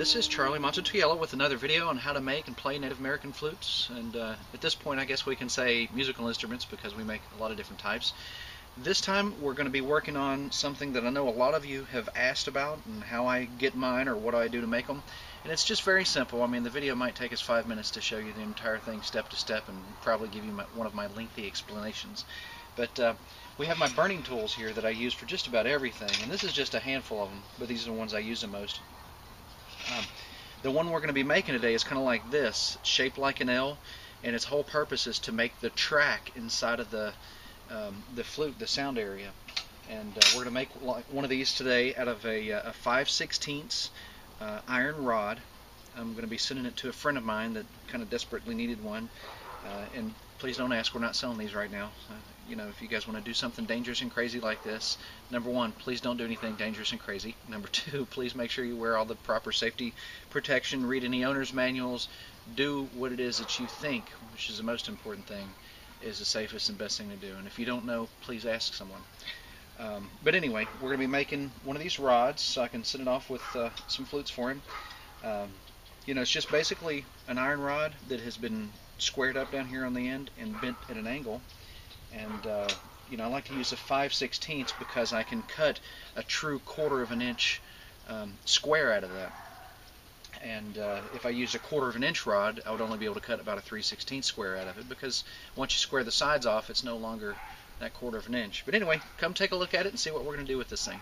This is Charlie Mato-Toyela with another video on how to make and play Native American flutes, and at this point I guess we can say musical instruments because we make a lot of different types. This time we're going to be working on something that I know a lot of you have asked about and how I get mine or what I do to make them, and it's just very simple. I mean, the video might take us 5 minutes to show you the entire thing step to step and probably give you one of my lengthy explanations. But we have my burning tools here that I use for just about everything, and this is just a handful of them, but these are the ones I use the most. The one we're going to be making today is kind of like this, shaped like an L, and its whole purpose is to make the track inside of the flute, the sound area. And we're going to make one of these today out of a 5/16 iron rod. I'm going to be sending it to a friend of mine that kind of desperately needed one. And please don't ask, we're not selling these right now. You know, if you guys want to do something dangerous and crazy like this, number one, please don't do anything dangerous and crazy. Number two, please make sure you wear all the proper safety protection, read any owner's manuals, do what it is that you think, which is the most important thing, is the safest and best thing to do. And if you don't know, please ask someone. But anyway, we're going to be making one of these rods so I can send it off with some flutes for him. You know, it's just basically an iron rod that has been squared up down here on the end and bent at an angle. And you know, I like to use a 5/16 because I can cut a true 1/4 of an inch square out of that. And if I used a 1/4 of an inch rod, I would only be able to cut about a 3/16 square out of it, because once you square the sides off, it's no longer that 1/4 of an inch. But anyway, come take a look at it and see what we're going to do with this thing.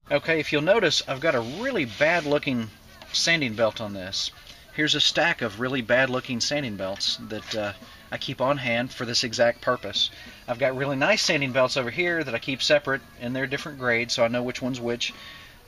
Okay, if you'll notice, I've got a really bad looking sanding belt on this. Here's a stack of really bad looking sanding belts that I keep on hand for this exact purpose. I've got really nice sanding belts over here that I keep separate, and they're different grades, so I know which one's which.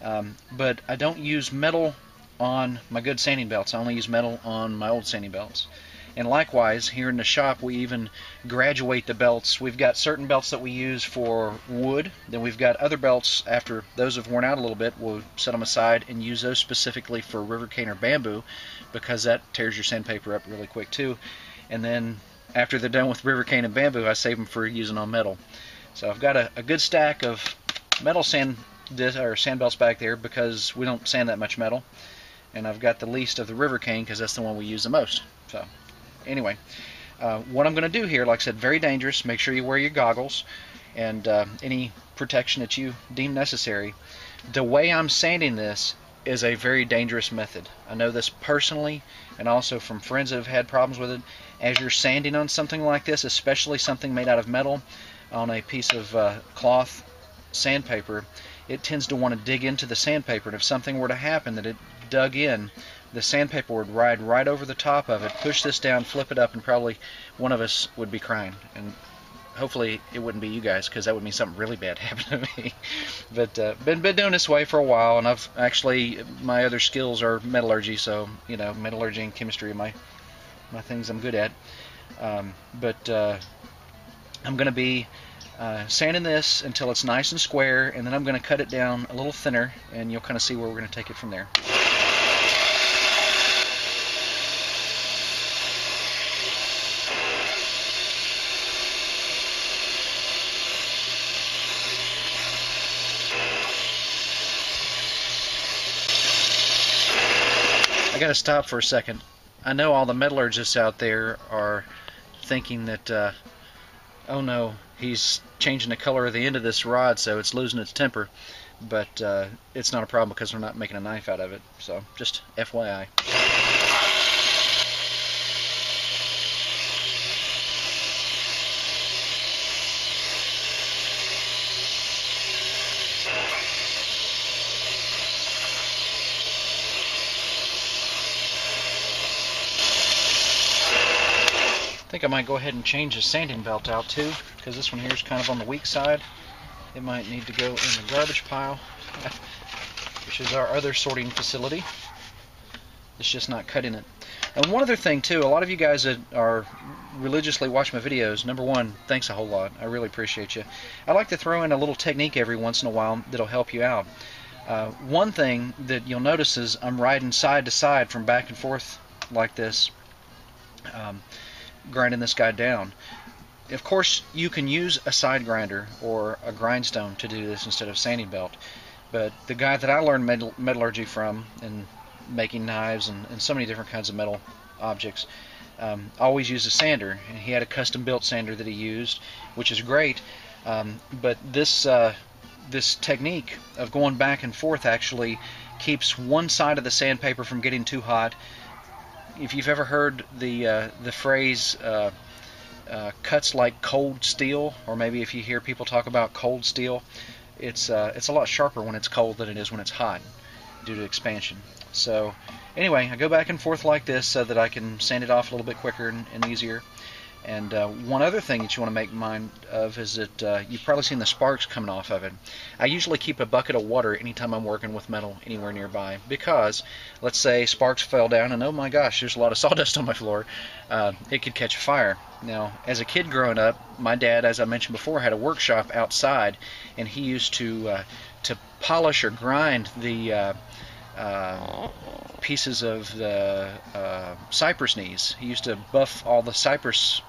But I don't use metal on my good sanding belts. I only use metal on my old sanding belts. And likewise, here in the shop, we even graduate the belts. We've got certain belts that we use for wood. Then we've got other belts, after those have worn out a little bit, we'll set them aside and use those specifically for river cane or bamboo, because that tears your sandpaper up really quick too. And then after they're done with river cane and bamboo, I save them for using on metal. So I've got a good stack of metal sand belts back there because we don't sand that much metal. And I've got the least of the river cane because that's the one we use the most. So anyway, what I'm going to do here, like I said, very dangerous. Make sure you wear your goggles and any protection that you deem necessary. The way I'm sanding this is a very dangerous method. I know this personally, and also from friends that have had problems with it. As you're sanding on something like this, especially something made out of metal, on a piece of cloth sandpaper, it tends to want to dig into the sandpaper, and if something were to happen that it dug in, the sandpaper would ride right over the top of it, push this down, flip it up, and probably one of us would be crying. And hopefully it wouldn't be you guys, because that would mean something really bad happened to me. But been doing this way for a while, and I've actually, my other skills are metallurgy, so you know, metallurgy and chemistry are my things I'm good at. But I'm going to be sanding this until it's nice and square, and then I'm going to cut it down a little thinner, and you'll kind of see where we're going to take it from there. I gotta stop for a second. I know all the metallurgists out there are thinking that, oh no, he's changing the color of the end of this rod so it's losing its temper. But it's not a problem because we're not making a knife out of it. So just FYI. I think I might go ahead and change the sanding belt out too, because this one here is kind of on the weak side. It might need to go in the garbage pile, which is our other sorting facility. It's just not cutting it. And one other thing too, a lot of you guys that are religiously watch my videos, number one, thanks a whole lot. I really appreciate you. I like to throw in a little technique every once in a while that'll help you out. One thing that you'll notice is I'm riding side to side from back and forth like this, grinding this guy down. Of course, you can use a side grinder or a grindstone to do this instead of sanding belt, but the guy that I learned metallurgy from, and making knives and so many different kinds of metal objects. Always used a sander, and he had a custom-built sander that he used, which is great. But this technique of going back and forth actually keeps one side of the sandpaper from getting too hot. If you've ever heard the phrase cuts like cold steel, or maybe if you hear people talk about cold steel, it's a lot sharper when it's cold than it is when it's hot due to expansion. So anyway, I go back and forth like this so that I can sand it off a little bit quicker and easier. And one other thing that you want to make mind of is that you've probably seen the sparks coming off of it. I usually keep a bucket of water anytime I'm working with metal anywhere nearby, because let's say sparks fell down and oh my gosh, there's a lot of sawdust on my floor, it could catch fire. Now, as a kid growing up, my dad, as I mentioned before, had a workshop outside, and he used to polish or grind the pieces of the cypress knees. He used to buff all the cypress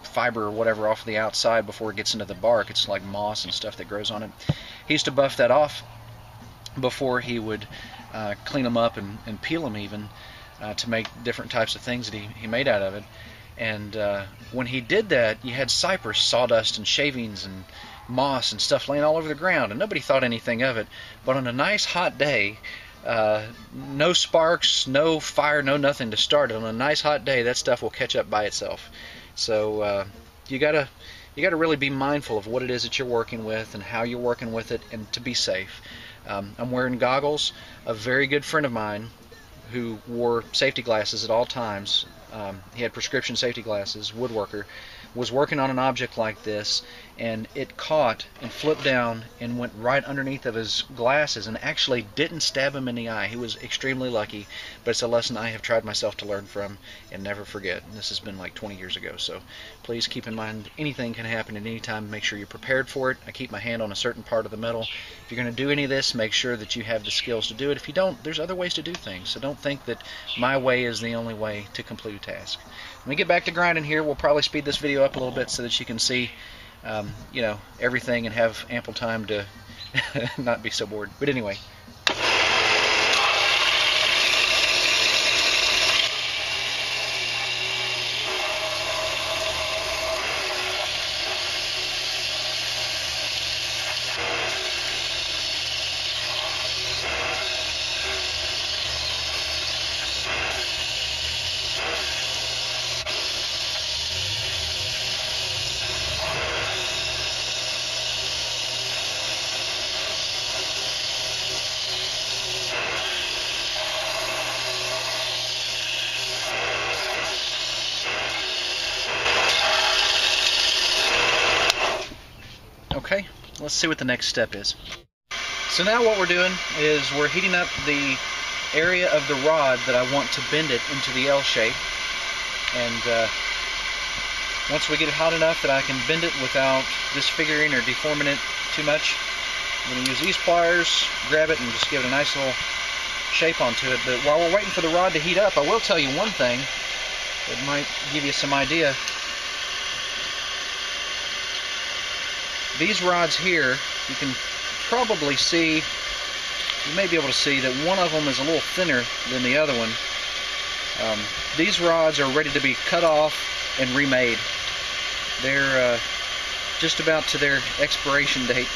fiber or whatever off the outside before it gets into the bark. It's like moss and stuff that grows on it. He used to buff that off before he would clean them up and peel them even to make different types of things that he made out of it. And when he did that, you had cypress sawdust and shavings and moss and stuff laying all over the ground, and nobody thought anything of it. But on a nice hot day, no sparks, no fire, no nothing to start it. On a nice hot day, that stuff will catch up by itself. So you gotta really be mindful of what it is that you're working with and how you're working with it, and to be safe. I'm wearing goggles. A very good friend of mine who wore safety glasses at all times, he had prescription safety glasses, woodworker, was working on an object like this, and it caught and flipped down and went right underneath of his glasses and actually didn't stab him in the eye. He was extremely lucky, but it's a lesson I have tried myself to learn from and never forget. And this has been like 20 years ago, so please keep in mind anything can happen at any time. Make sure you're prepared for it. I keep my hand on a certain part of the metal. If you're going to do any of this, make sure that you have the skills to do it. If you don't, there's other ways to do things, so don't think that my way is the only way to complete a task. When we get back to grinding here, we'll probably speed this video up a little bit so that you can see you know, everything and have ample time to not be so bored. But anyway. Okay, let's see what the next step is. So now what we're doing is we're heating up the area of the rod that I want to bend it into the L shape. And once we get it hot enough that I can bend it without disfiguring or deforming it too much, I'm going to use these pliers, grab it, and just give it a nice little shape onto it. But while we're waiting for the rod to heat up, I will tell you one thing that might give you some idea. These rods here, you can probably see, you may be able to see that one of them is a little thinner than the other one. These rods are ready to be cut off and remade. They're just about to their expiration date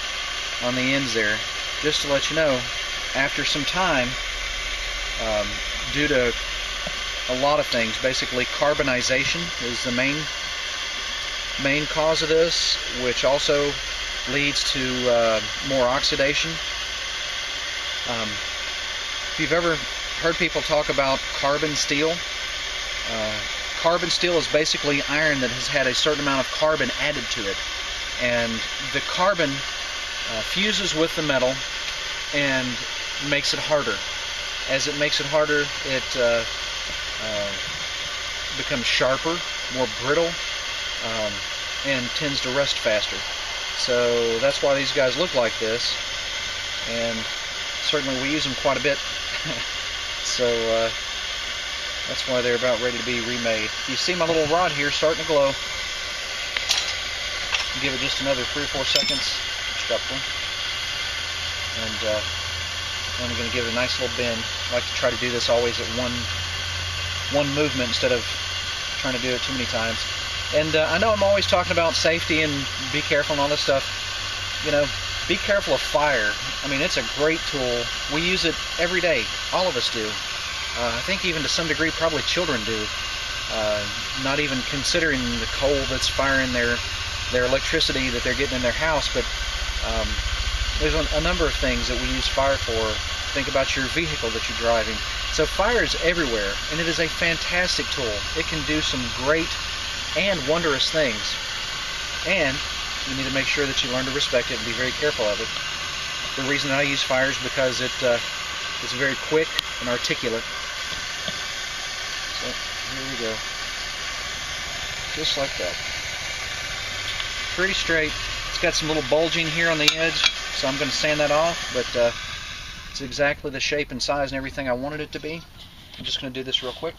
on the ends there. Just to let you know, after some time, due to a lot of things, basically carbonization is the main cause of this, which also leads to more oxidation. If you've ever heard people talk about carbon steel is basically iron that has had a certain amount of carbon added to it, and the carbon fuses with the metal and makes it harder. As it makes it harder, it becomes sharper, more brittle, and tends to rust faster. So that's why these guys look like this, and certainly we use them quite a bit. So that's why they're about ready to be remade. You see my little rod here starting to glow. Give it just another 3 or 4 seconds, and I'm going to give it a nice little bend. I like to try to do this always at one movement instead of trying to do it too many times. And I know I'm always talking about safety and be careful and all this stuff. You know, be careful of fire. I mean, it's a great tool. We use it every day. All of us do. I think even to some degree probably children do. Not even considering the coal that's firing their electricity that they're getting in their house, but there's a number of things that we use fire for. Think about your vehicle that you're driving. So fire is everywhere, and it is a fantastic tool. It can do some great and wondrous things. And you need to make sure that you learn to respect it and be very careful of it. The reason I use fire is because it's very quick and articulate. So here we go. Just like that. Pretty straight. It's got some little bulging here on the edge, so I'm going to sand that off, but it's exactly the shape and size and everything I wanted it to be. I'm just going to do this real quick.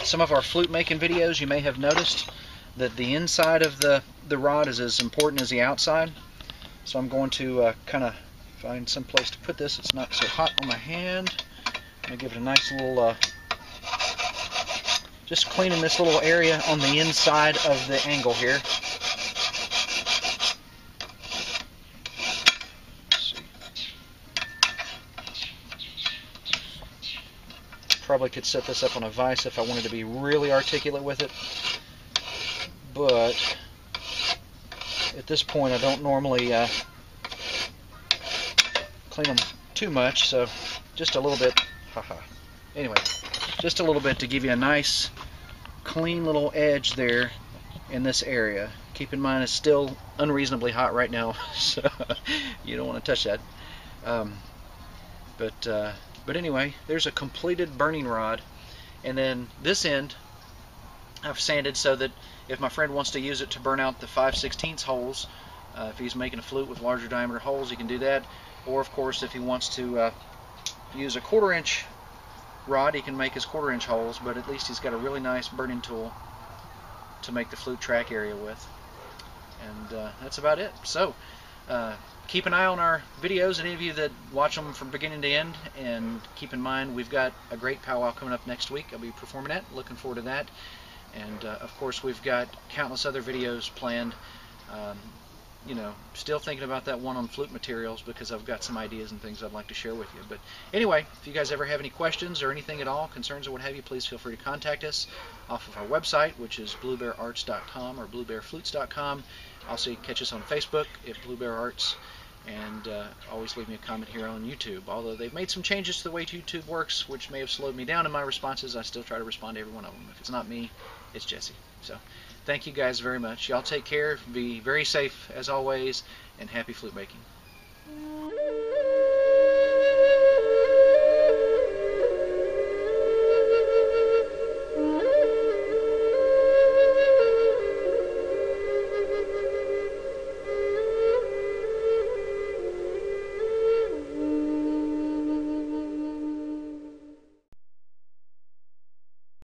Some of our flute making videos, you may have noticed that the inside of the rod is as important as the outside. So I'm going to kind of find some place to put this. It's not so hot on my hand. I'm going to give it a nice little, just cleaning this little area on the inside of the angle here. Let's see. Probably could set this up on a vise if I wanted to be really articulate with it, but at this point I don't normally clean them too much, so just a little bit. Anyway, just a little bit to give you a nice clean little edge there in this area. Keep in mind it's still unreasonably hot right now, so you don't want to touch that. But anyway, there's a completed burning rod, and then this end I've sanded so that if my friend wants to use it to burn out the 5/16 holes, if he's making a flute with larger diameter holes, he can do that. Or of course, if he wants to use a 1/4 inch rod, he can make his 1/4 inch holes, but at least he's got a really nice burning tool to make the flute track area with. And that's about it. So keep an eye on our videos, any of you that watch them from beginning to end, and keep in mind we've got a great powwow coming up next week. I'll be performing at. Looking forward to that. And of course we've got countless other videos planned. You know, still thinking about that one on flute materials because I've got some ideas and things I'd like to share with you. But anyway, if you guys ever have any questions or anything at all, concerns or what have you, please feel free to contact us off of our website, which is bluebeararts.com or bluebearflutes.com. Also, you can catch us on Facebook at Blue Bear Arts, and always leave me a comment here on YouTube. Although they've made some changes to the way YouTube works, which may have slowed me down in my responses, I still try to respond to every one of them. If it's not me, it's Jesse. So thank you guys very much. Y'all take care, be very safe as always, and happy flute making.